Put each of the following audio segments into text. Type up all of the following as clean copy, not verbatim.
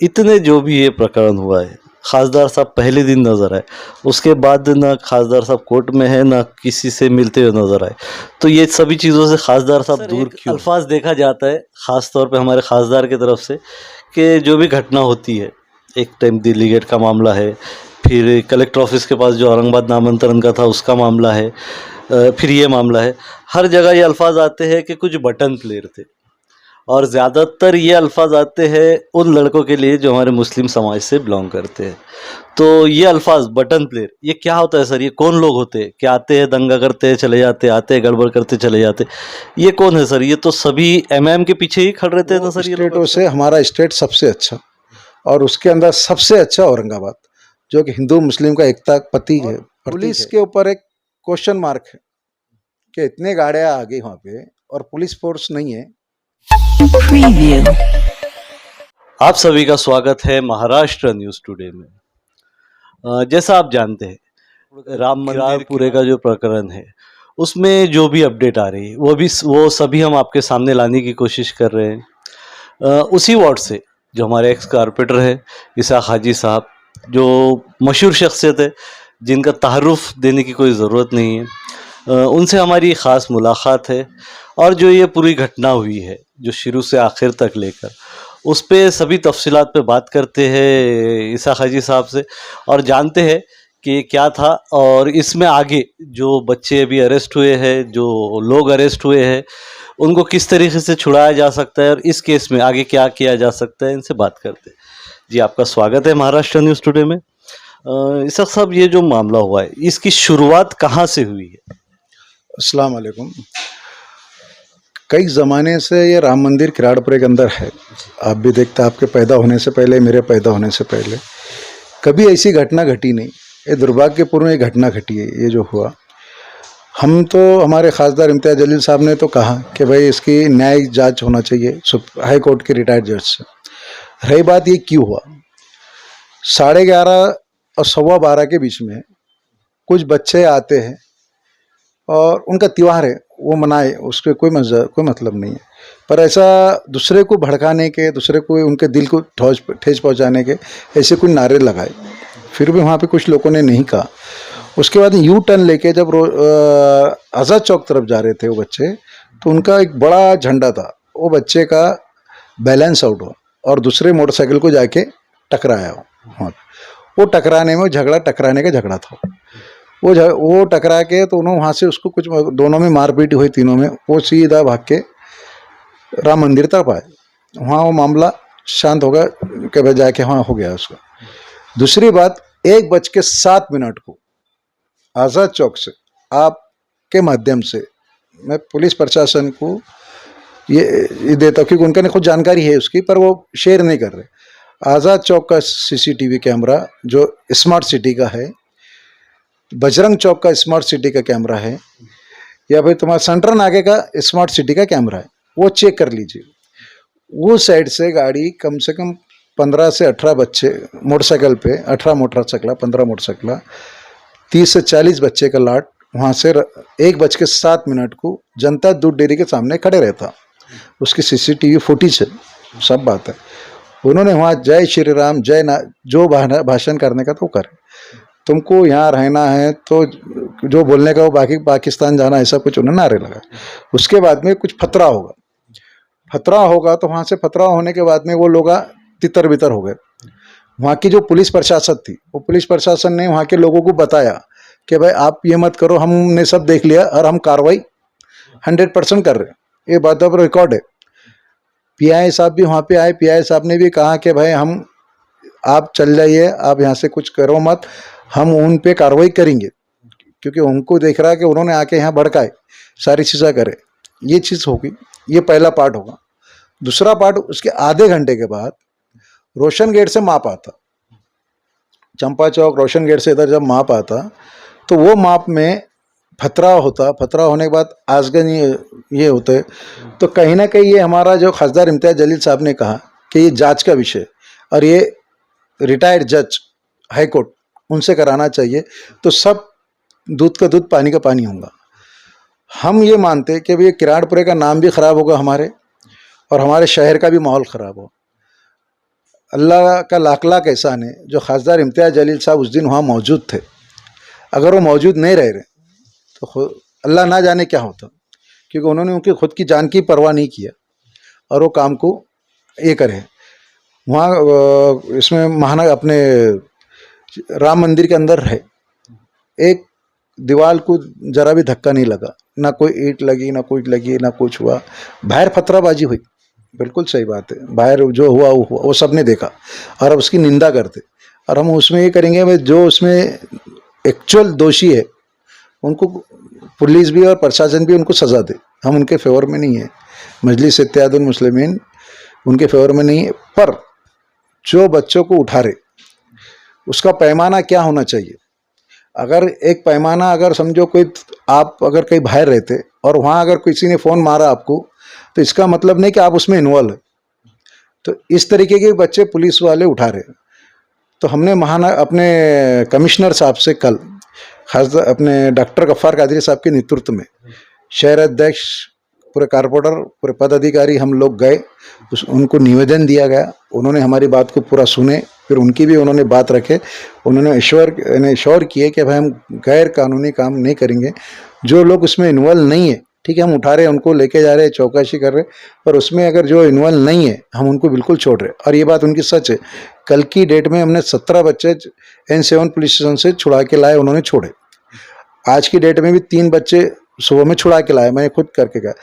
इतने जो भी ये प्रकरण हुआ है, खासदार साहब पहले दिन नजर आए, उसके बाद ना खासदार साहब कोर्ट में है ना किसी से मिलते हुए नजर आए। तो ये सभी चीज़ों से खासदार साहब दूर क्यों? अल्फाज देखा जाता है खास तौर पे हमारे खासदार की तरफ से कि जो भी घटना होती है, एक टाइम दिल्ली गेट का मामला है, फिर कलेक्टर ऑफिस के पास जो औरंगाबाद नामांतरण का था उसका मामला है, फिर ये मामला है, हर जगह ये अल्फाज आते हैं कि कुछ बटन प्लेयर थे। और ज़्यादातर ये अल्फाज आते हैं उन लड़कों के लिए जो हमारे मुस्लिम समाज से बिलोंग करते हैं। तो ये अल्फाज बटन प्लेयर, ये क्या होता है सर? ये कौन लोग होते हैं? क्या आते हैं दंगा करते हैं चले जाते, आते हैं गड़बड़ करते चले जाते, ये कौन है सर? ये तो सभी एमएम के पीछे ही खड़े रहते हैं ना सर ये लोग। स्टेटों से हमारा स्टेट सबसे अच्छा, और उसके अंदर सबसे अच्छा औरंगाबाद, जो कि हिंदू मुस्लिम का एकता प्रतीक है। पुलिस के ऊपर एक क्वेश्चन मार्क है कि इतने गाड़ियां आ गई वहाँ पे और पुलिस फोर्स नहीं है। आप सभी का स्वागत है महाराष्ट्र न्यूज टुडे में। जैसा आप जानते हैं, राम मंदिर पूरे का जो प्रकरण है उसमें जो भी अपडेट आ रही है वो सभी हम आपके सामने लाने की कोशिश कर रहे हैं। उसी वार्ड से जो हमारे एक्स कारपोरेटर है इसाक हाजी साहब, जो मशहूर शख्सियत है जिनका तारुफ देने की कोई ज़रूरत नहीं है, उनसे हमारी ख़ास मुलाकात है। और जो ये पूरी घटना हुई है जो शुरू से आखिर तक लेकर, उस पे सभी तफसीलात पे बात करते हैं इसाक हाजी साहब से और जानते हैं कि क्या था और इसमें आगे जो बच्चे अभी अरेस्ट हुए हैं, जो लोग अरेस्ट हुए हैं, उनको किस तरीके से छुड़ाया जा सकता है और इस केस में आगे क्या किया जा सकता है, इनसे बात करते हैं। जी, आपका स्वागत है महाराष्ट्र न्यूज़ टुडे में। इसाक साहब, ये जो मामला हुआ है इसकी शुरुआत कहाँ से हुई है? अस्सलाम वालेकुम। कई ज़माने से ये राम मंदिर किराड़पुरे के अंदर है। आप भी देखते, आपके पैदा होने से पहले, मेरे पैदा होने से पहले कभी ऐसी घटना घटी नहीं। ये दुर्भाग्यपूर्ण ये घटना घटी है, ये जो हुआ। हम तो, हमारे खासदार इम्तियाज़ जलील साहब ने तो कहा कि भाई इसकी न्यायिक जांच होना चाहिए हाई कोर्ट के रिटायर्ड जज से। रही बात ये क्यों हुआ, 11:30 और 12:15 के बीच में कुछ बच्चे आते हैं और उनका त्यौहार है, वो मनाए, उसके कोई मतलब नहीं है। पर ऐसा दूसरे को भड़काने के, दूसरे को उनके दिल को ठेस पहुंचाने के ऐसे कोई नारे लगाए, फिर भी वहाँ पे कुछ लोगों ने नहीं कहा। उसके बाद यू टर्न लेके जब आज़ाद चौक तरफ जा रहे थे वो बच्चे, तो उनका एक बड़ा झंडा था, वो बच्चे का बैलेंस आउट हुआ और दूसरे मोटरसाइकिल को जाके टकराया वहाँ। वो टकराने में टकराने का झगड़ा था। वो टकरा के तो उन्होंने वहाँ से उसको कुछ, दोनों में मारपीट हुई, तीनों में। वो सीधा भाग के राम मंदिर तक आए, वहाँ वो मामला शांत होगा कि भाई जाके वहाँ हो गया उसका। दूसरी बात, 1:07 को आज़ाद चौक से आपके माध्यम से मैं पुलिस प्रशासन को ये देता हूँ, क्योंकि उनका खुद जानकारी है उसकी, पर वो शेयर नहीं कर रहे। आज़ाद चौक का सीसीटीवी कैमरा जो स्मार्ट सिटी का है, बजरंग चौक का स्मार्ट सिटी का कैमरा है, या फिर तुम्हारा सेंट्रल नाके का स्मार्ट सिटी का कैमरा है, वो चेक कर लीजिए। वो साइड से गाड़ी कम से कम 15 से 18 बच्चे मोटरसाइकिल पे, 18 मोटरसाइकिल, 15 मोटरसाइकिल, 30 से 40 बच्चे का लाट वहाँ से 1:07 को जनता दूध डेयरी के सामने खड़े रहता। उसकी सीसीटीवी फुटेज है, सब बात है। उन्होंने वहाँ जय श्री राम, जय ना, जो भाषण करने का तो करे। तुमको यहाँ रहना है तो जो बोलने का वो बाकी पाकिस्तान जाना, ऐसा कुछ उन्होंने नारे लगा। उसके बाद में कुछ फतरा होगा तो वहाँ से फतरा होने के बाद में वो लोग तितर बितर हो गए। वहाँ की जो पुलिस प्रशासन थी, वो पुलिस प्रशासन ने वहाँ के लोगों को बताया कि भाई आप ये मत करो, हमने सब देख लिया और हम कार्रवाई 100% कर रहे हैं। ये बात अब रिकॉर्ड है। पीआई साहब भी वहाँ पे आए, पीआई साहब ने भी कहा कि भाई आप चल जाइए, आप यहाँ से कुछ करो मत, हम उन पे कार्रवाई करेंगे, क्योंकि उनको देख रहा है कि उन्होंने आके यहाँ भड़काए, सारी चीज़ें करे। ये चीज़ होगी, ये पहला पार्ट होगा। दूसरा पार्ट, उसके आधे घंटे के बाद रोशन गेट से माप आता, चंपा चौक रोशन गेट से इधर जब माप आता, तो वो माप में फतरा होने के बाद आजगन ये होते। तो कहीं ना कहीं ये हमारा जो खासदार इम्तियाज़ जलील साहब ने कहा कि ये जांच का विषय, और ये रिटायर्ड जज हाई कोर्ट, उनसे कराना चाहिए, तो सब दूध का दूध पानी का पानी होगा। हम ये मानते कि भाई किराड़पुरे का नाम भी ख़राब होगा हमारे, और हमारे शहर का भी माहौल ख़राब हो। अल्लाह का लाख लाख एहसान है जो खासदार इम्तियाज़ जलील साहब उस दिन वहाँ मौजूद थे। अगर वो मौजूद नहीं रह रहे तो अल्लाह ना जाने क्या होता, क्योंकि उन्होंने उनकी खुद की जान की परवाह नहीं किया और वो काम को ये करे। वहाँ इसमें महानगर अपने राम मंदिर के अंदर है, एक दीवार को जरा भी धक्का नहीं लगा, ना कोई ईंट लगी, ना कुछ लगी, ना कुछ हुआ। बाहर पथराबाजी हुई, बिल्कुल सही बात है, बाहर जो हुआ वो सब ने देखा और अब उसकी निंदा करते। और हम उसमें ये करेंगे भाई जो उसमें एक्चुअल दोषी है उनको पुलिस भी और प्रशासन भी उनको सज़ा दे। हम उनके फेवर में नहीं है, मजलिस इत्तेहादुल मुस्लिमीन उनके फेवर में नहीं है, पर जो बच्चों को उठा रहे उसका पैमाना क्या होना चाहिए। अगर एक पैमाना, अगर समझो कोई आप अगर कहीं बाहर रहते और वहाँ अगर किसी ने फ़ोन मारा आपको, तो इसका मतलब नहीं कि आप उसमें इन्वॉल्व है। तो इस तरीके के बच्चे पुलिस वाले उठा रहे। तो हमने अपने कमिश्नर साहब से कल खास अपने डॉक्टर गफ्फार कादरी साहब के नेतृत्व में शहर अध्यक्ष, पूरे कारपोरेटर, पूरे पदाधिकारी हम लोग गए, उनको निवेदन दिया गया। उन्होंने हमारी बात को पूरा सुने, फिर उनकी भी उन्होंने बात रखे। उन्होंने श्योर किए कि भाई हम गैर कानूनी काम नहीं करेंगे। जो लोग उसमें इन्वॉल्व नहीं है, ठीक है, हम उठा रहे हैं, उनको लेके जा रहे हैं, चौकसी कर रहे हैं, पर उसमें अगर जो इन्वॉल्व नहीं है हम उनको बिल्कुल छोड़ रहे हैं। और ये बात उनकी सच है। कल की डेट में हमने 17 बच्चे N7 पुलिस स्टेशन से छुड़ा के लाए, उन्होंने छोड़े। आज की डेट में भी 3 बच्चे सुबह में छुड़ा के लाए, मैंने खुद करके गया।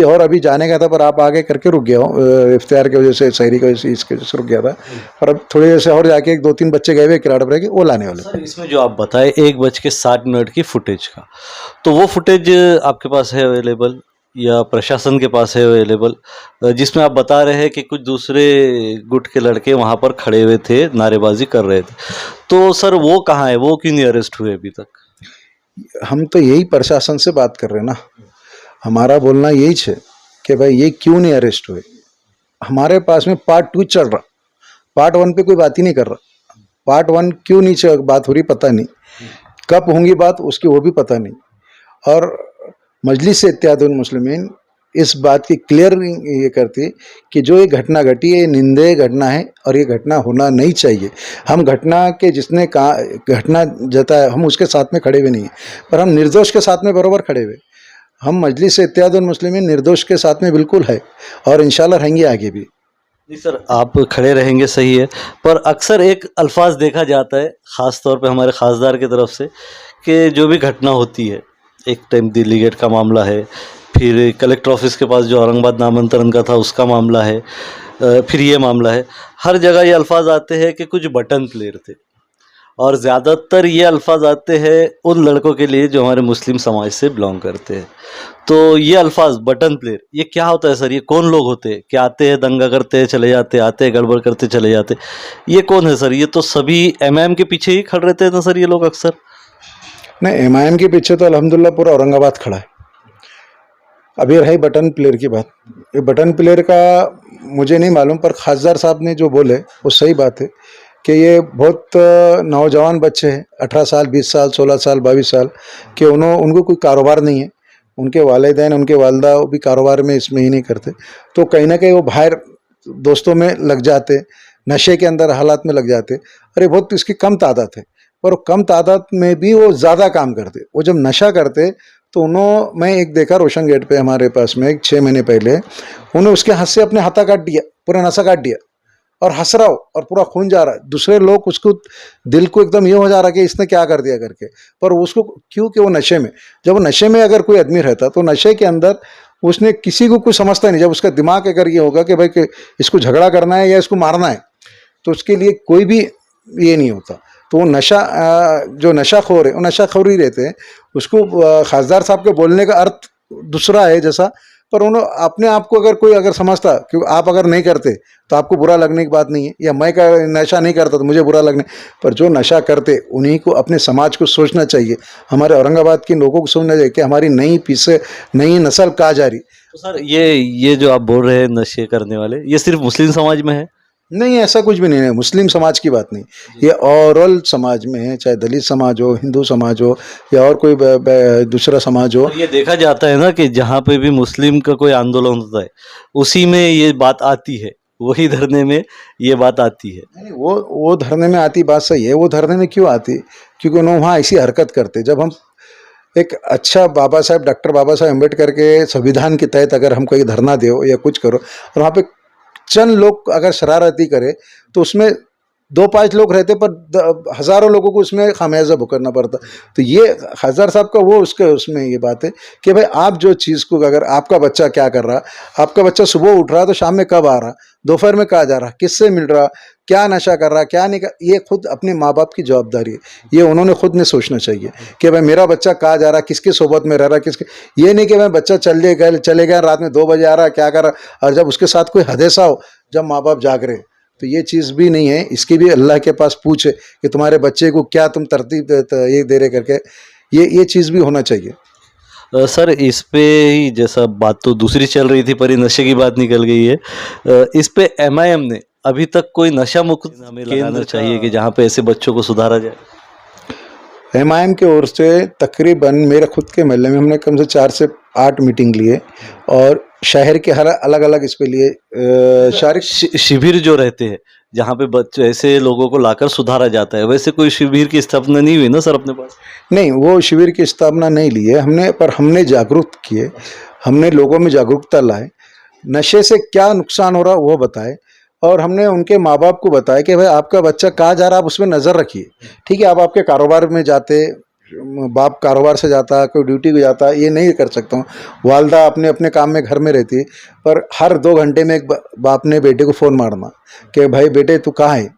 और अभी जाने का था, पर आप आगे करके रुक गया हूँ, इफ्तियार की वजह से, शहरी की वजह से, इसकी वजह से रुक गया था। और अब थोड़ी देर से और जाके 2-3 बच्चे गए हुए किराड़ पर, वो लाने वाले। सर इसमें जो आप बताए 1:60 की फुटेज का, तो वो फुटेज आपके पास है अवेलेबल या प्रशासन के पास है अवेलेबल, जिसमें आप बता रहे हैं कि कुछ दूसरे गुट के लड़के वहाँ पर खड़े हुए थे, नारेबाजी कर रहे थे, तो सर वो कहाँ है, वो क्यों नहीं अरेस्ट हुए अभी तक? हम तो यही प्रशासन से बात कर रहे हैं ना, हमारा बोलना यही है कि भाई ये क्यों नहीं अरेस्ट हुए। हमारे पास में पार्ट 2 चल रहा, पार्ट 1 पे कोई बात ही नहीं कर रहा। पार्ट 1 क्यों नहीं बात हो रही पता नहीं, कब होंगी बात उसकी वो भी पता नहीं। और मजलिस इत्तेहादुल मुस्लिमीन इस बात की क्लियर ये करती कि जो ये घटना घटी है ये निंदनीय घटना है और ये घटना होना नहीं चाहिए। हम घटना के जिसने कहा घटना जताया हम उसके साथ में खड़े हुए नहीं हैं, पर हम निर्दोष के साथ में बराबर खड़े हुए। हम मजलिस इत्तेहादुल मुस्लिमीन निर्दोष के साथ में बिल्कुल है और इंशाल्लाह रहेंगे आगे भी। जी सर, आप खड़े रहेंगे सही है, पर अक्सर एक अल्फाज देखा जाता है ख़ास तौर पे हमारे खासदार की तरफ से कि जो भी घटना होती है, एक टाइम दिल्ली गेट का मामला है, फिर कलेक्टर ऑफिस के पास जो औरंगाबाद नामांतरण का था उसका मामला है, फिर ये मामला है, हर जगह ये अल्फाज आते हैं कि कुछ बटन प्लेयर थे और ज़्यादातर ये अल्फाज आते हैं उन लड़कों के लिए जो हमारे मुस्लिम समाज से बिलोंग करते हैं। तो ये अल्फाज बटन प्लेयर, ये क्या होता है सर? ये कौन लोग होते हैं? क्या आते हैं, दंगा करते हैं, चले जाते हैं, आते हैं, गड़बड़ करते चले जाते, ये कौन है सर? ये तो सभी एमआईएम के पीछे ही खड़े रहते हैं ना सर ये लोग अक्सर? नहीं, एमआईएम के पीछे तो अल्हम्दुलिल्लाह पूरा औरंगाबाद खड़ा है। अभी रही बटन प्लेयर की बात, ये बटन प्लेयर का मुझे नहीं मालूम, पर खासदार साहब ने जो बोले वो सही बात है कि ये बहुत नौजवान बच्चे हैं, 18 साल, 20 साल, 16 साल, 22 साल के, उनको कोई कारोबार नहीं है। उनके वालिदैन, उनके वालदा भी कारोबार में इसमें ही नहीं करते, तो कहीं ना कहीं वो बाहर दोस्तों में लग जाते, नशे के अंदर हालात में लग जाते। अरे बहुत इसकी कम तादाद है, पर कम तादाद में भी वो ज़्यादा काम करते। वो जब नशा करते तो मैं एक देखा रोशन गेट पे हमारे पास में 6 महीने पहले, उन्होंने उसके हाथ से अपने हाथा काट दिया, पूरा नशा काट दिया और हंस रहा हो और पूरा खून जा रहा है। दूसरे लोग उसको दिल को एकदम ये हो जा रहा कि इसने क्या कर दिया करके, पर उसको क्यों कि वो नशे में, जब वो नशे में अगर कोई आदमी रहता तो नशे के अंदर उसने किसी को कुछ समझता नहीं। जब उसका दिमाग अगर ये होगा कि भाई कि इसको झगड़ा करना है या इसको मारना है, तो उसके लिए कोई भी ये नहीं होता। तो वो नशा जो नशाखोर है वो नशाखोर ही रहते हैं। उसको खासदार साहब के बोलने का अर्थ दूसरा है जैसा, पर उन्होंने अपने आप को अगर समझता कि आप अगर नहीं करते तो आपको बुरा लगने की बात नहीं है, या मैं नशा नहीं करता तो मुझे बुरा लगने, पर जो नशा करते उन्हीं को, अपने समाज को सोचना चाहिए, हमारे औरंगाबाद के लोगों को सोचना चाहिए कि हमारी नई नस्ल कहाँ जा रही। तो सर ये जो आप बोल रहे हैं नशे करने वाले, ये सिर्फ मुस्लिम समाज में है? नहीं, ऐसा कुछ भी नहीं है, मुस्लिम समाज की बात नहीं, ये ओवरऑल समाज में है, चाहे दलित समाज हो, हिंदू समाज हो या और कोई दूसरा समाज हो। और ये देखा जाता है ना कि जहाँ पे भी मुस्लिम का कोई आंदोलन होता है उसी में ये बात आती है वही धरने में ये बात आती है। नहीं, वो धरने में आती बात सही है। वो धरने में क्यों आती? क्योंकि उन्होंने वहाँ ऐसी हरकत करते। जब हम एक अच्छा बाबा साहब डॉक्टर बाबा साहब अम्बेडकर के संविधान के तहत अगर हम कोई धरना दो या कुछ करो और वहाँ पे चंद लोग अगर शरारती करे तो उसमें 2-5 लोग रहते पर हज़ारों लोगों को उसमें खामियाजा भुगतना पड़ता। तो ये हज़ार साहब का वो उसके उसमें ये बात है कि भाई आप जो चीज़ को अगर आपका बच्चा क्या कर रहा, आपका बच्चा सुबह उठ रहा तो शाम में कब आ रहा, दोपहर में कहाँ जा रहा, किससे मिल रहा, क्या नशा कर रहा, क्या नहीं कर, ये खुद अपने माँ बाप की जवाबदारी है। ये उन्होंने खुद ने सोचना चाहिए कि भाई मेरा बच्चा कहाँ जा रहा, किसकी सोबत में रह रहा, किसके, ये नहीं कि भाई बच्चा चले गया रात में 2 बजे आ रहा, क्या कर रहा, और जब उसके साथ कोई हादसा हो जब माँ बाप जाग रहे, तो ये चीज़ भी नहीं है। इसकी भी अल्लाह के पास पूछ है कि तुम्हारे बच्चे को क्या तुम तरतीब ये दे रहे करके, ये चीज़ भी होना चाहिए। सर इस पे ही जैसा बात तो दूसरी चल रही थी पर ये नशे की बात निकल गई है। इस पे एमआईएम ने अभी तक कोई नशा मुक्त केंद्र चाहिए कि जहाँ पे ऐसे बच्चों को सुधारा जाए। एमआईएम की ओर से तकरीबन मेरे खुद के महल्ले में हमने कम से 4 से 8 मीटिंग लिए और शहर के हर अलग अलग इस पे लिए शारीरिक शिविर जो रहते हैं जहाँ पे बच्चे ऐसे लोगों को लाकर सुधारा जाता है, वैसे कोई शिविर की स्थापना नहीं हुई ना सर अपने पास? नहीं, वो शिविर की स्थापना नहीं ली है हमने, पर हमने जागरूक किए, हमने लोगों में जागरूकता लाए, नशे से क्या नुकसान हो रहा वो बताए, और हमने उनके माँ बाप को बताया कि भाई आपका बच्चा कहाँ जा रहा है आप उसमें नज़र रखिए। ठीक है, आप आपके कारोबार में जाते, बाप कारोबार से जाता, कोई ड्यूटी को जाता, ये नहीं कर सकता हूँ, वालदा अपने अपने काम में घर में रहती है, पर हर 2 घंटे में एक बाप ने बेटे को फ़ोन मारना कि भाई बेटे तू कहाँ है,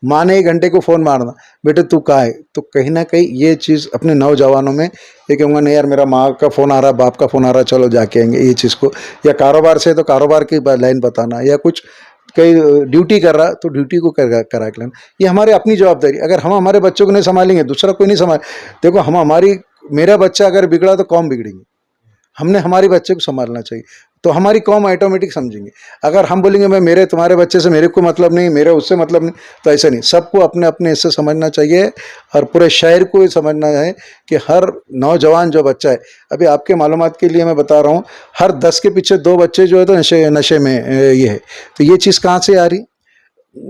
माँ ने 1 घंटे को फ़ोन मारना बेटे तू कहाँ है। तो कहीं ना कहीं ये चीज़ अपने नौजवानों में ये कहूँगा नहीं यार मेरा माँ का फ़ोन आ रहा, बाप का फ़ोन आ रहा, चलो जाके आएंगे, ये चीज़ को, या कारोबार से तो कारोबार की लाइन बताना, या कुछ कहीं ड्यूटी कर रहा तो ड्यूटी को करा के लाना, ये हमारी अपनी जवाबदारी। अगर हम हमारे बच्चों को नहीं संभालेंगे दूसरा कोई नहीं संभाल। देखो हम हमारी, मेरा बच्चा अगर बिगड़ा तो कौम बिगड़ेंगी, हमने हमारे बच्चे को संभालना चाहिए, तो हमारी कौम ऑटोमेटिक समझेंगे। अगर हम बोलेंगे मैं मेरे तुम्हारे बच्चे से मेरे को मतलब नहीं, मेरे उससे मतलब नहीं, तो ऐसा नहीं, सबको अपने अपने इससे समझना चाहिए और पूरे शहर को ये समझना है कि हर नौजवान जो बच्चा है, अभी आपके मालूमात के लिए मैं बता रहा हूँ, हर 10 के पीछे 2 बच्चे जो है तो नशे में ये है। तो ये चीज़ कहाँ से आ रही,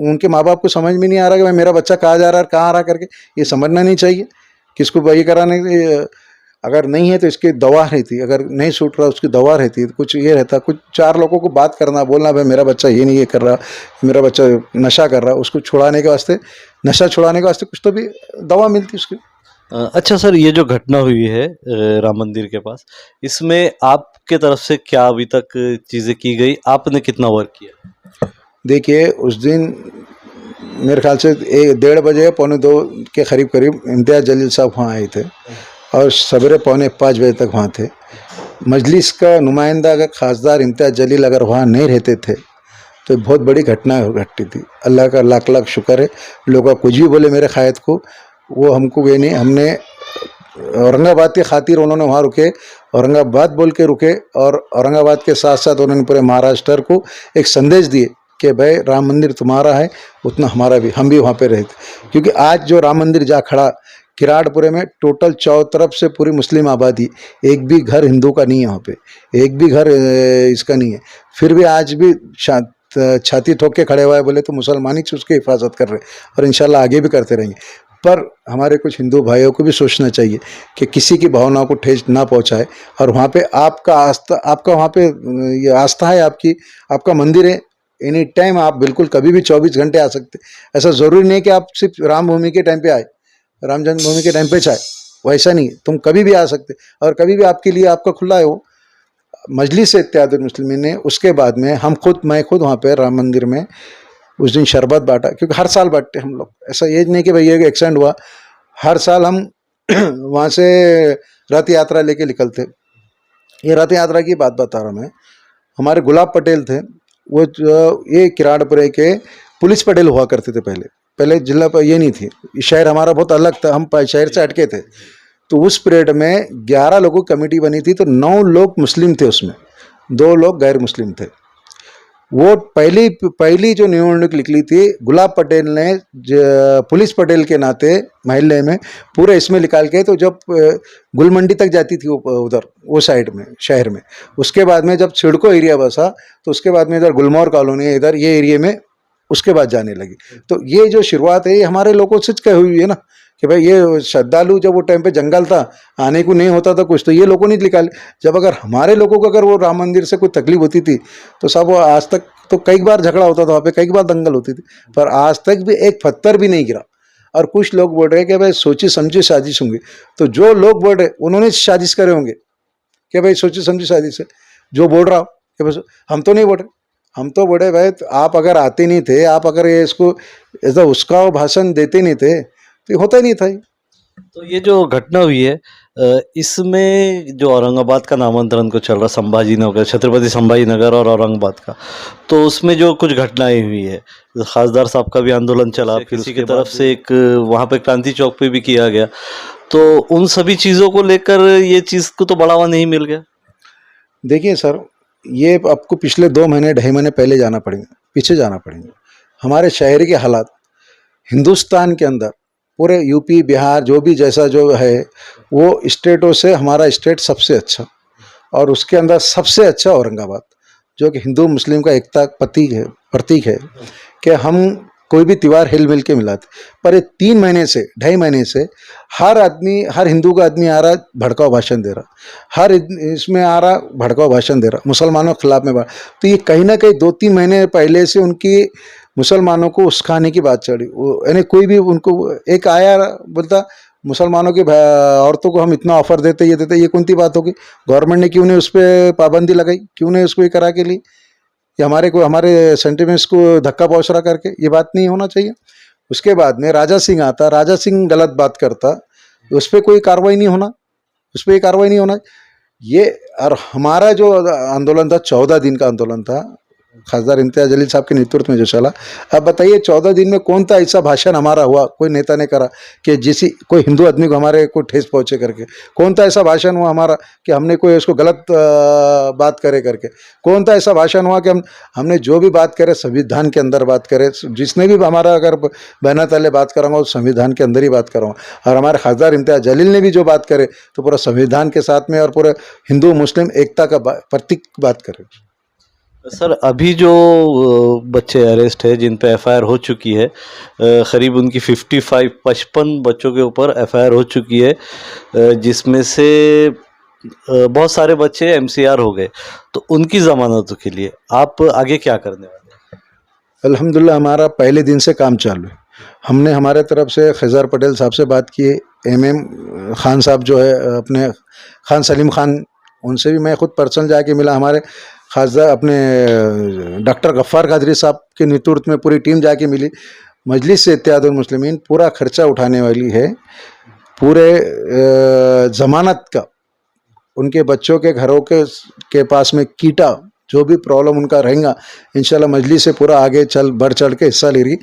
उनके माँ बाप को समझ में नहीं आ रहा कि भाई मेरा बच्चा कहाँ जा रहा है, कहाँ आ रहा करके, ये समझना नहीं चाहिए। किसको वही कराने, अगर नहीं है तो इसकी दवा रहती, अगर नहीं छूट रहा उसकी दवा रहती, तो कुछ ये रहता, कुछ 4 लोगों को बात करना, बोलना भाई मेरा बच्चा ये नहीं ये कर रहा, मेरा बच्चा नशा कर रहा, उसको छुड़ाने के वास्ते, नशा छुड़ाने के वास्ते कुछ तो भी दवा मिलती उसकी। अच्छा सर, ये जो घटना हुई है राम मंदिर के पास, इसमें आपके तरफ से क्या अभी तक चीज़ें की गई, आपने कितना वर्क किया? देखिए उस दिन मेरे ख्याल से 1:30 बजे 2:45 के करीब इम्तियाज़ जलील साहब वहाँ आए थे और सवेरे 4:45 बजे तक वहाँ थे। मजलिस का नुमाइंदा अगर खासदार इम्तियाज़ जलील अगर वहाँ नहीं रहते थे तो बहुत बड़ी घटना घटती थी। अल्लाह का लाख लाख शुक्र है, लोग कुछ भी बोले मेरे क़ायद को, वो हमको ये नहीं, हमने औरंगाबाद की खातिर उन्होंने वहाँ रुके, औरंगाबाद बोल के रुके, और औरंगाबाद के साथ साथ उन्होंने पूरे महाराष्ट्र को एक संदेश दिए कि भाई राम मंदिर तुम्हारा है उतना हमारा भी, हम भी वहाँ पे रहते। क्योंकि आज जो राम मंदिर जा खड़ा किराड़पुरे में, टोटल चारों तरफ से पूरी मुस्लिम आबादी, एक भी घर हिंदू का नहीं है वहाँ पे, एक भी घर इसका नहीं है, फिर भी आज भी छाती ठोक के खड़े हुए बोले तो मुसलमान ही उसकी हिफाजत कर रहे और इंशाल्लाह आगे भी करते रहेंगे। पर हमारे कुछ हिंदू भाइयों को भी सोचना चाहिए कि किसी की भावनाओं को ठेस ना पहुंचाए, और वहाँ पे आपका आस्था, आपका वहाँ पे ये आस्था है आपकी, आपका मंदिर है, एनी टाइम आप बिल्कुल कभी भी 24 घंटे आ सकते। ऐसा ज़रूरी नहीं कि आप सिर्फ राम भूमि के टाइम पे आए, राम जन्मभूमि के टाइम पे चाहे, वैसा नहीं है, तुम कभी भी आ सकते, और कभी भी आपके लिए आपका खुला है वो मजलिस इत्तेहादुल मुस्लिमीन ने। उसके बाद में मैं खुद वहाँ पे राम मंदिर में उस दिन शरबत बांटा, क्योंकि हर साल बांटते हम लोग, ऐसा ये नहीं कि भाई ये एक्सीडेंट हुआ, हर साल हम वहाँ से रथ यात्रा लेके निकलते। ये रथ यात्रा की बात बता रहा मैं, हमारे गुलाब पटेल थे, वो ये किराड़पुरे के पुलिस पटेल हुआ करते थे पहले जिला पर ये नहीं थी, शहर हमारा बहुत अलग था, हम शहर से हटके थे। तो उस पीरियड में 11 लोगों की कमेटी बनी थी, तो 9 लोग मुस्लिम थे, उसमें 2 लोग गैर मुस्लिम थे। वो पहली पहली जो निवडणूक निकली थी, गुलाब पटेल ने पुलिस पटेल के नाते महल्ले में पूरे इसमें निकाल के, तो जब गुलमंडी तक जाती थी उधर वो साइड में शहर में, उसके बाद में जब छिड़को एरिया बसा तो उसके बाद में इधर गुलमोहर कॉलोनी है, इधर ये एरिया में उसके बाद जाने लगी। तो ये जो शुरुआत है ये हमारे लोगों से कही हुई है ना, कि भाई ये श्रद्धालु जब वो टाइम पे जंगल था, आने को नहीं होता था कुछ, तो ये लोगों ने निकाले। जब अगर हमारे लोगों को अगर वो राम मंदिर से कोई तकलीफ होती थी तो सब वो आज तक तो कई बार झगड़ा होता था वहाँ पे, कई बार दंगल होती थी, पर आज तक भी एक पत्थर भी नहीं गिरा। और कुछ लोग बोल रहे हैं कि भाई सोची समझी साजिश होंगी, तो जो लोग बोल रहे उन्होंने साजिश करे होंगे कि भाई सोची समझी साजिश है। जो बोल रहा हो कि बस हम तो नहीं बोल रहे, हम तो बोले भाई तो आप अगर आते नहीं थे, आप अगर ये इसको ऐसा उसका भाषण देते नहीं थे तो ये होता ही नहीं था ये। तो ये जो घटना हुई है इसमें जो औरंगाबाद का नामांतरण को चल रहा, संभाजी नगर, छत्रपति संभाजी नगर और औरंगाबाद का, तो उसमें जो कुछ घटनाएं हुई है, खासदार साहब का भी आंदोलन चला, फिर किसी की तरफ से एक वहाँ पे क्रांति चौक पे भी किया गया, तो उन सभी चीज़ों को लेकर ये चीज़ को तो बढ़ावा नहीं मिल गया। देखिए सर, ये आपको पिछले 2 महीने 2.5 महीने पहले जाना पड़ेगा, पीछे जाना पड़ेगा। हमारे शहर के हालात हिंदुस्तान के अंदर पूरे यूपी बिहार जो भी जैसा जो है वो स्टेटों से हमारा स्टेट सबसे अच्छा, और उसके अंदर सबसे अच्छा औरंगाबाद, जो कि हिंदू मुस्लिम का एकता प्रतीक है कि हम कोई भी त्यौहार हिल मिल के मिलाते। पर ये 3 महीने से 2.5 महीने से हर आदमी, हर हिंदू का आदमी आ रहा भड़काऊ भाषण दे रहा, हर इसमें आ रहा भड़काऊ भाषण दे रहा, मुसलमानों के खिलाफ में तो ये कहीं ना कहीं 2-3 महीने पहले से उनकी मुसलमानों को उस्काने की बात चली। यानी कोई भी उनको एक आया बोलता मुसलमानों की औरतों को हम इतना ऑफर देते, ये कौन सी बात होगी? गवर्नमेंट ने क्यों नहीं उस पर पाबंदी लगाई, क्यों नहीं उसको ये करा के ली? ये हमारे सेंटिमेंट्स को धक्का पहुँच रहा करके, ये बात नहीं होना चाहिए। उसके बाद में राजा सिंह आता, राजा सिंह गलत बात करता, उस पर कोई कार्रवाई नहीं होना, उस पर कार्रवाई नहीं होना ये। और हमारा जो आंदोलन था 14 दिन का आंदोलन था, खासदार इम्तियाज जलील साहब के नेतृत्व में जो चला। अब बताइए 14 दिन में कौन सा ऐसा भाषण हमारा हुआ, कोई नेता ने करा कि जिसी कोई हिंदू आदमी को हमारे को ठेस पहुंचे करके? कौन सा ऐसा भाषण हुआ हमारा कि हमने कोई उसको गलत बात करे करके? कौन सा ऐसा भाषण हुआ कि हमने जो भी बात करे संविधान के अंदर बात करे? जिसने भी हमारा अगर बहना तले बात कराऊंगा वो संविधान के अंदर ही बात करूँगा। और हमारे खासदार इम्तियाज जलील ने भी जो बात करे तो पूरा संविधान के साथ में और पूरे हिंदू मुस्लिम एकता का प्रतीक बात करे। सर अभी जो बच्चे अरेस्ट है, जिन पे एफआईआर हो चुकी है, करीब उनकी 55 बच्चों के ऊपर एफआईआर हो चुकी है, जिसमें से बहुत सारे बच्चे एमसीआर हो गए, तो उनकी जमानतों के लिए आप आगे क्या करने वाले हैं? अल्हम्दुलिल्लाह हमारा पहले दिन से काम चालू है। हमने हमारे तरफ से खैज़र पटेल साहब से बात की, एमएम खान साहब जो है अपने खान सलीम खान, उनसे भी मैं खुद पर्सनल जाके मिला। हमारे खासदार अपने डॉक्टर गफ्फार कादरी साहब के नेतृत्व में पूरी टीम जाके मिली। मजलिस से इत्तेहादुल मुस्लिमीन पूरा खर्चा उठाने वाली है, पूरे ज़मानत का, उनके बच्चों के घरों के पास में कीटा जो भी प्रॉब्लम उनका रहेगा, इंशाल्लाह मजलिस से पूरा आगे बढ़ चढ़ के हिस्सा ले रही,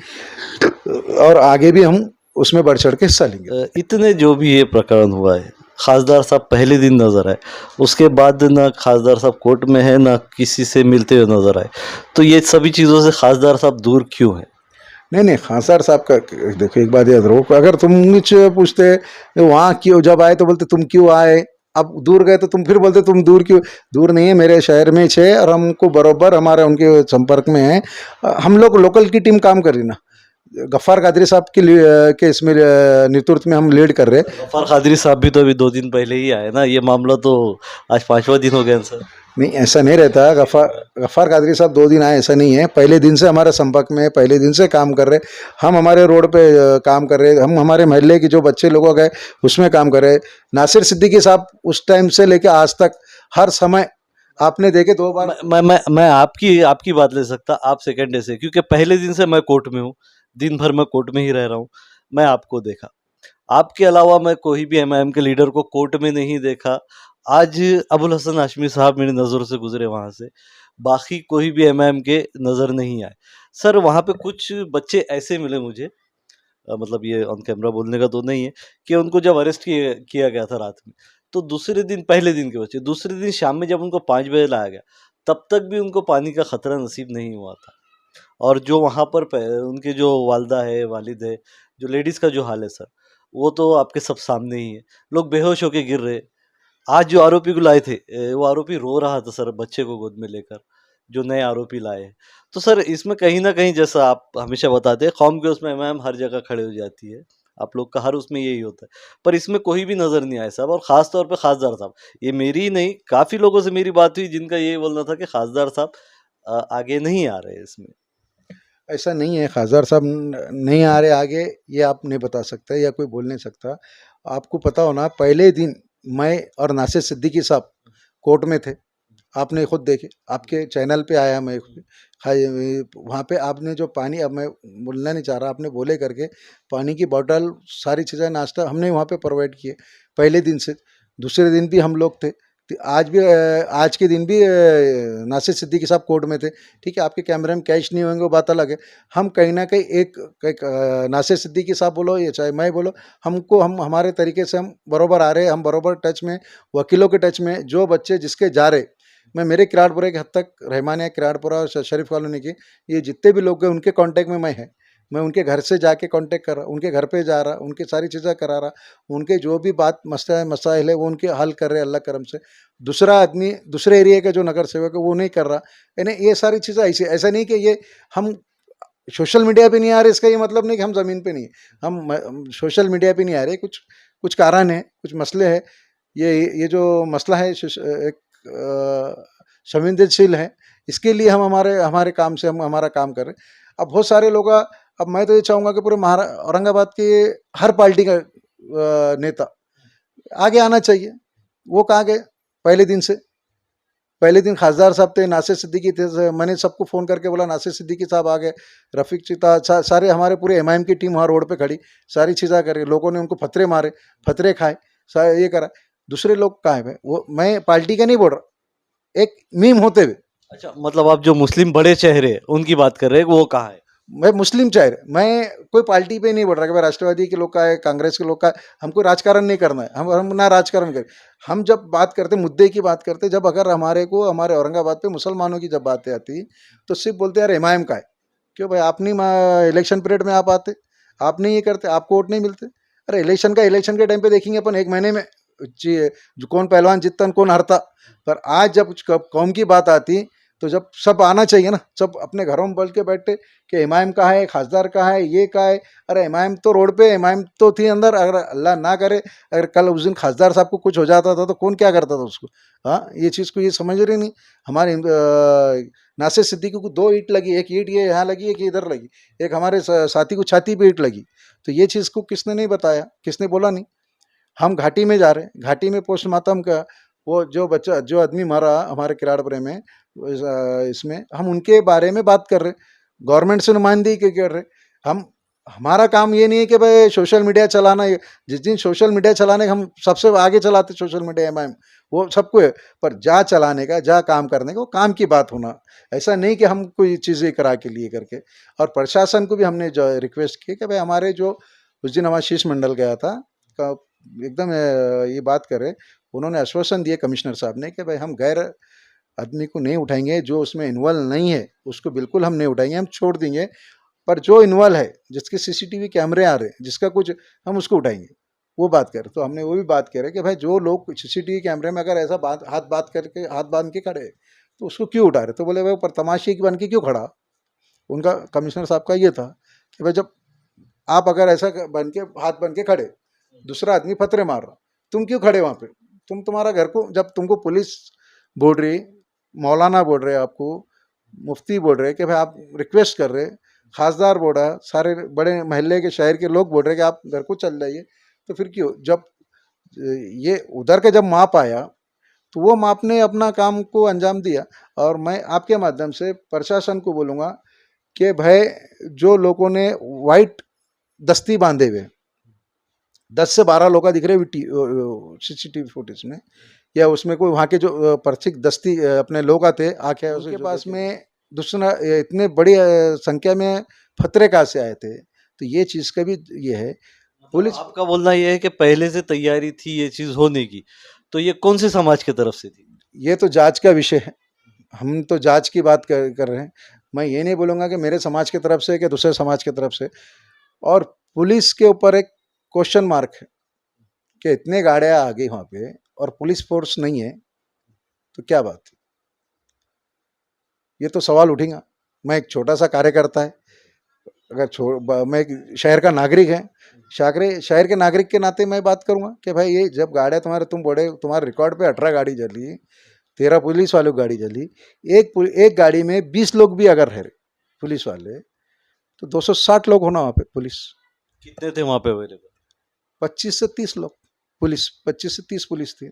और आगे भी हम उसमें बढ़ चढ़ के हिस्सा लेंगे। इतने जो भी ये प्रकरण हुआ है, खासदार साहब पहले दिन नज़र आए, उसके बाद ना खासदार साहब कोर्ट में है, ना किसी से मिलते हुए नज़र आए, तो ये सभी चीज़ों से खासदार साहब दूर क्यों है? नहीं खासदार साहब का देखो एक बात याद रखो, अगर तुम मुझे पूछते वहाँ क्यों जब आए तो बोलते तुम क्यों आए, अब दूर गए तो तुम फिर बोलते तुम दूर क्यों? दूर नहीं है, मेरे शहर में छे और हमको बरोबर हमारे उनके संपर्क में है। हम लोग लोकल की टीम काम कर रही ना, गफ्फार कादरी साहब के इसमें नेतृत्व में हम लीड कर रहे हैं। गफ्फार कादरी साहब भी तो अभी 2 दिन पहले ही आए ना, ये मामला तो आज 5वां दिन हो गया सर। नहीं ऐसा नहीं रहता, गफ्फार कादरी साहब 2 दिन आए ऐसा नहीं है, पहले दिन से हमारे संपर्क में, पहले दिन से काम कर रहे। हम हमारे रोड पे काम कर रहे, हम हमारे मोहल्ले की जो बच्चे लोग गए उसमें काम कर रहे। नासिर सिद्दीकी साहब उस टाइम से लेकर आज तक हर समय आपने देखे 2 बार। मैं आपकी बात ले सकता, आप सेकंड डे से, क्योंकि पहले दिन से मैं कोर्ट में हूँ, दिन भर मैं कोर्ट में ही रह रहा हूँ, मैं आपको देखा। आपके अलावा मैं कोई भी एमआईएम के लीडर को कोर्ट में नहीं देखा। आज अबुल हसन हाशमी साहब मेरी नज़रों से गुजरे वहाँ से, बाकी कोई भी एमआईएम के नज़र नहीं आए। सर वहाँ पे कुछ बच्चे ऐसे मिले मुझे, मतलब ये ऑन कैमरा बोलने का तो नहीं है, कि उनको जब अरेस्ट किया गया था रात में, तो दूसरे दिन, पहले दिन के बच्चे, दूसरे दिन शाम में जब उनको 5 बजे लाया गया, तब तक भी उनको पानी का ख़तरा नसीब नहीं हुआ था। और जो वहाँ पर उनके जो वालदा है, वालिद है, जो लेडीज़ का जो हाल है सर, वो तो आपके सब सामने ही है। लोग बेहोश होके गिर रहे। आज जो आरोपी को लाए थे, वो आरोपी रो रहा था सर बच्चे को गोद में लेकर, जो नए आरोपी लाए हैं। तो सर इसमें कहीं न कहीं, जैसा आप हमेशा बताते हैं, कौम के उसमें इमाम हर जगह खड़े हो जाती है। आप लोग का हर उसमें यही होता है। पर इसमें कोई भी नज़र नहीं आया साहब, और ख़ास तौर पे खासदार साहब। ये मेरी ही नहीं, काफ़ी लोगों से मेरी बात हुई जिनका यही बोलना था कि खासदार साहब आगे नहीं आ रहे इसमें। ऐसा नहीं है खासदार साहब नहीं आ रहे आगे, ये आप नहीं बता सकते या कोई बोल नहीं सकता। आपको पता होना, पहले दिन मैं और नासिर सिद्दीकी साहब कोर्ट में थे। आपने खुद देखे, आपके चैनल पे आया मैं वहाँ पे आपने जो पानी, अब मैं बोलना नहीं चाह रहा, आपने बोले करके पानी की बोतल, सारी चीज़ें, नाश्ता हमने वहाँ पे प्रोवाइड किए पहले दिन से। दूसरे दिन भी हम लोग थे, तो आज भी आज के दिन भी नासिर सिद्दीकी साहब कोर्ट में थे। ठीक है, आपके कैमरे में कैश नहीं होंगे वो बात अलग है। हम कहीं ना कहीं एक नासिर सिद्दीकी साहब बोलो या चाहे मैं बोलो, हमको हम हमारे तरीके से हम बरोबर आ रहे, हम बरोबर टच में, वकीलों के टच में, जो बच्चे जिसके जा रहे, मैं मेरे किराड़पुरे के हद तक, रहमानिया किराड़पुरा और शरीफ कॉलोनी की, ये जितने भी लोग हैं उनके कांटेक्ट में मैं उनके घर से जाके कांटेक्ट कर रहा, उनके घर पे जा रहा, उनकी सारी चीज़ें करा रहा, उनके जो भी बात मसाइल है वो उनके हल कर रहे, अल्लाह करम से। दूसरा आदमी दूसरे एरिया का जो नगर सेवक है वो नहीं कर रहा। यानी ये सारी चीज़ें ऐसा नहीं कि ये हम सोशल मीडिया पे नहीं आ रहे, इसका ये मतलब नहीं कि हम ज़मीन पे नहीं है। हम सोशल मीडिया पे नहीं आ रहे, कुछ कुछ कारण है, कुछ मसले हैं। ये जो मसला है एक संवेदनशील है, इसके लिए हम हमारे हमारे काम से हम हमारा काम कर रहे हैं। अब बहुत सारे लोग, अब मैं तो ये चाहूँगा कि पूरे औरंगाबाद के हर पार्टी का नेता आगे आना चाहिए। वो कहाँ गए पहले दिन से? पहले दिन खासदार साहब थे, नासिर सिद्दीकी थे, मैंने सबको फ़ोन करके बोला नासिर सिद्दीकी साहब आ गए, रफ़ीक चिता, सारे हमारे पूरे एमआईएम की टीम वहाँ रोड पे खड़ी, सारी चीज़ें करी, लोगों ने उनको फतरे मारे, फतरे खाए, ये करा। दूसरे लोग कहाँ है? वो मैं पार्टी का नहीं बोल रहा, एक मीम होते हुए। अच्छा, मतलब आप जो मुस्लिम बड़े चेहरे उनकी बात कर रहे हैं, वो कहाँ है? मैं मुस्लिम चेहरे, मैं कोई पार्टी पे नहीं बोल रहा कि भाई राष्ट्रवादी के लोग का है, कांग्रेस के लोग का है, हमको राजकारण नहीं करना है, हम ना राजकारण करें। हम जब बात करते, मुद्दे की बात करते, जब अगर हमारे को हमारे औरंगाबाद पे मुसलमानों की जब बातें आती, तो सिर्फ बोलते यार एमआईएम का है। क्यों भाई, आप नहीं इलेक्शन पीरियड में आप आते, आप नहीं ये करते, आपको वोट नहीं मिलते? अरे इलेक्शन के टाइम पे देखेंगे अपन, एक महीने में जो कौन पहलवान जीतता कौन हारता। पर आज जब कौम की बात आती, तो जब सब आना चाहिए ना, सब अपने घरों में बोल के बैठे कि इमाम कहाँ है, खासदार कहाँ है, ये कहाँ है। अरे इमाम तो रोड पे, इमाम तो थी अंदर। अगर अल्लाह ना करे, अगर कल उस दिन खासदार साहब को कुछ हो जाता था तो कौन क्या करता था उसको? हाँ, ये चीज़ को ये समझ रही नहीं। हमारे नासिर सिद्दीकी को 2 ईंट लगी, एक ईंट ये यहाँ लगी, एक इधर लगी, एक हमारे साथी को छाती पे ईंट लगी। तो ये चीज़ को किसने नहीं बताया, किसने बोला नहीं? हम घाटी में जा रहे हैं, घाटी में पोस्टमार्टम का वो जो बच्चा, जो आदमी मरा हमारे किराड़पुरे में, इसमें हम उनके बारे में बात कर रहे, गवर्नमेंट से नुमाइंदगी के कर रहे हम। हमारा काम ये नहीं है कि भाई सोशल मीडिया चलाना। जिस दिन सोशल मीडिया चलाने का, हम सबसे आगे चलाते सोशल मीडिया एमआईएम, वो सबको है। पर जा चलाने का, जा काम करने का, वो काम की बात होना। ऐसा नहीं कि हम कोई चीज़ें करा के लिए करके। और प्रशासन को भी हमने जो रिक्वेस्ट की कि भाई हमारे जो उस दिन हमारा शीश मंडल गया था, एकदम ये बात करे, उन्होंने आश्वासन दिए कमिश्नर साहब ने कि भाई हम गैर आदमी को नहीं उठाएंगे, जो उसमें इन्वॉल्व नहीं है उसको बिल्कुल हम नहीं उठाएंगे, हम छोड़ देंगे। पर जो इन्वॉल्व है, जिसके सीसीटीवी कैमरे आ रहे हैं, जिसका कुछ, हम उसको उठाएंगे। वो बात कर, तो हमने वो भी बात करे कि भाई जो लोग सीसीटीवी कैमरे में अगर ऐसा हाथ करके, हाथ बांध के खड़े, तो उसको क्यों उठा रहे? तो बोले भाई पर तमाशे की बन के क्यों खड़ा? उनका, कमिश्नर साहब का ये था कि भाई जब आप अगर ऐसा बन के, हाथ बन के खड़े, दूसरा आदमी फतरे मार रहा, तुम क्यों खड़े वहाँ पे? तुम्हारा घर को, जब तुमको पुलिस बोल रही, मौलाना बोल रहे, आपको मुफ्ती बोल रहे कि भाई आप रिक्वेस्ट कर रहे, खासदार बोल रहा, सारे बड़े महल्ले के, शहर के लोग बोल रहे कि आप घर को चल जाइए, तो फिर क्यों? जब ये उधर का जब माप आया, तो वो माप ने अपना काम को अंजाम दिया। और मैं आपके माध्यम से प्रशासन को बोलूँगा कि भाई जो लोगों ने वाइट दस्ती बांधे हुए, 10 से 12 लोग दिख रहे सीसीटीवी फुटेज में, या उसमें कोई वहाँ के जो पर्चिक दस्ती अपने लोग आते आके उसके पास में, दूसरा इतने बड़ी संख्या में फतरे कहाँ से आए थे? तो ये चीज़ का भी ये है। पुलिस, आपका बोलना ये है कि पहले से तैयारी थी ये चीज़ होने की, तो ये कौन से समाज की तरफ से थी? ये तो जांच का विषय है, हम तो जांच की बात कर रहे हैं। मैं ये नहीं बोलूँगा कि मेरे समाज की तरफ से कि दूसरे समाज की तरफ से। और पुलिस के ऊपर एक क्वेश्चन मार्क है कि इतने गाड़ियाँ आ गई वहाँ पे और पुलिस फोर्स नहीं है, तो क्या बात है? ये तो सवाल उठेगा। मैं एक छोटा-सा कार्यकर्ता है, अगर मैं एक शहर का नागरिक है, शहर के नागरिक के नाते मैं बात करूँगा कि भाई ये जब गाड़ियाँ तुम बड़े तुम्हारे रिकॉर्ड पे 18 गाड़ी जली, 13 पुलिस वालों की गाड़ी जली, एक गाड़ी में 20 लोग भी अगर है पुलिस वाले, तो 260 लोग होना वहाँ पे पुलिस। कितने थे वहाँ पे अवेलेबल? 25 से 30 लोग पुलिस, 25 से 30 पुलिस थी।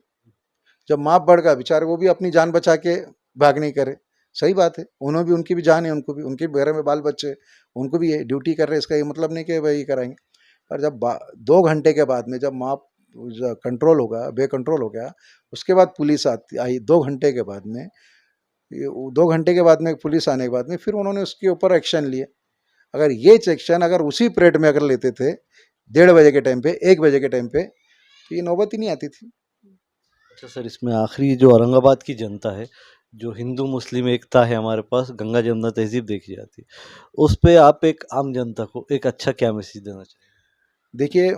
जब माप बढ़ गया, बेचारे वो भी अपनी जान बचा के भाग नहीं करे। सही बात है, उन्होंने भी, उनकी भी जान है, उनको भी, उनके घर में बाल बच्चे, उनको भी ये ड्यूटी कर रहे हैं। इसका ये मतलब नहीं कि वही कराएंगे। पर जब 2 घंटे के बाद में जब माप कंट्रोल होगा, बेकंट्रोल हो गया, उसके बाद पुलिस आई 2 घंटे के बाद में। 2 घंटे के बाद में पुलिस आने के बाद में फिर उन्होंने उसके ऊपर एक्शन लिए। अगर ये एक्शन अगर उसी पीरियड में अगर लेते थे, 1:30 के टाइम पे, 1 बजे के टाइम पे, तो ये नौबत ही नहीं आती थी। अच्छा सर, इसमें आखिरी जो औरंगाबाद की जनता है, जो हिंदू मुस्लिम एकता है हमारे पास, गंगा जमुना तहजीब देखी जाती है, उस पे आप एक आम जनता को एक अच्छा क्या मैसेज देना चाहिए? देखिए,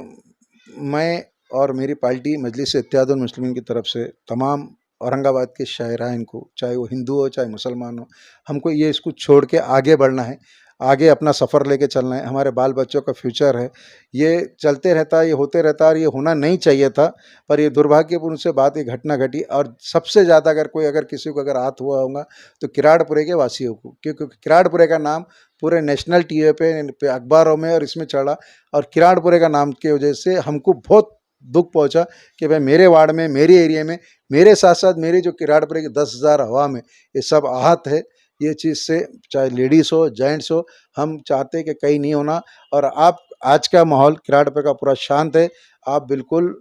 मैं और मेरी पार्टी मजलिस इत्तेहादुल मुस्लिमीन की तरफ से तमाम औरंगाबाद के शाहराइन को, चाहे वो हिंदू हो चाहे मुसलमान हो, हमको ये इसको छोड़ के आगे बढ़ना है, आगे अपना सफ़र लेके चलना है। हमारे बाल बच्चों का फ्यूचर है, ये चलते रहता है, ये होते रहता है और ये होना नहीं चाहिए था। पर ये दुर्भाग्यपूर्ण से बात, ये घटना घटी। और सबसे ज़्यादा अगर किसी को अगर आहत हुआ होगा तो किराड़पुरे के वासियों को, क्योंकि किराड़पुरे का नाम पूरे नेशनल टीवी पे अखबारों में और इसमें चढ़ा। और किराड़पुरे का नाम की वजह से हमको बहुत दुख पहुंचा कि भाई मेरे वार्ड में, मेरे एरिया में, मेरे साथ साथ मेरे जो किराड़पुरे के 10,000 हवा में, ये सब आहत है। ये चीज़ से चाहे लेडीज़ हो जेंट्स हो, हम चाहते हैं कि कहीं नहीं होना। और आप, आज का माहौल किराड़पुरे का पूरा शांत है। आप बिल्कुल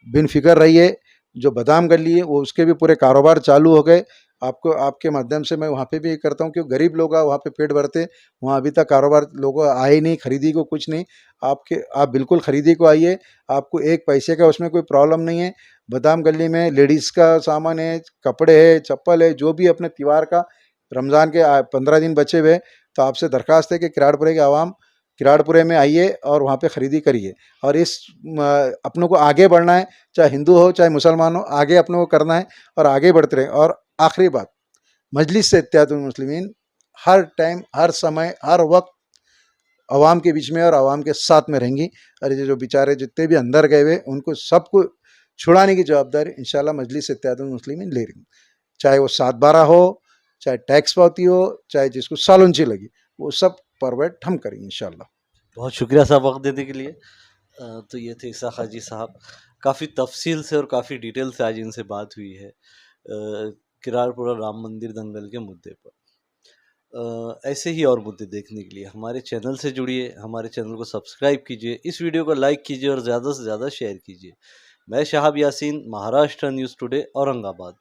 बिनफिक्र रहिए। जो बादाम गली है वो, उसके भी पूरे कारोबार चालू हो गए। आपको, आपके माध्यम से मैं वहाँ पे भी करता हूँ, क्योंकि गरीब लोग वहाँ पे पेट भरते, वहाँ अभी तक कारोबार लोगों आए नहीं, खरीदी को कुछ नहीं। आप बिल्कुल खरीदी को आइए, आपको एक पैसे का उसमें कोई प्रॉब्लम नहीं है। बादाम गली में लेडीज़ का सामान है, कपड़े है, चप्पल है, जो भी अपने त्योहार का, रमज़ान के 15 दिन बचे हुए, तो आपसे दरख्वास्त है कि किराड़पुरे के आवाम किराड़पुरे में आइए और वहाँ पे ख़रीदी करिए। और इस अपनों को आगे बढ़ना है, चाहे हिंदू हो चाहे मुसलमान हो, आगे अपनों को करना है और आगे बढ़ते रहें। और आखिरी बात, मजलिस से इत्तेहादुल मुस्लिमीन हर टाइम, हर समय, हर वक्त अवाम के बीच में और अवाम के साथ में रहेंगी। और ये जो बेचारे जितने भी अंदर गए हुए, उनको सबको छुड़ाने की जवाबदारी इंशाल्लाह मजलिस इत्तेहादुल मुस्लिमीन ले रही। चाहे वो 7/12 हो, चाहे टैक्स पावती हो, चाहे जिसको सालुंची लगी, वो सब परवेट हम करेंगे इंशाल्लाह। बहुत शुक्रिया साहब वक्त देने के लिए। तो ये थे इसाक हाजी साहब, काफ़ी तफसील से और काफ़ी डिटेल से आज इनसे बात हुई है किरारपुरा राम मंदिर दंगल के मुद्दे पर। ऐसे ही और मुद्दे देखने के लिए हमारे चैनल से जुड़िए, हमारे चैनल को सब्सक्राइब कीजिए, इस वीडियो को लाइक कीजिए और ज़्यादा से ज़्यादा शेयर कीजिए। मैं शहाब यासीन, महाराष्ट्र न्यूज़ टुडे, औरंगाबाद।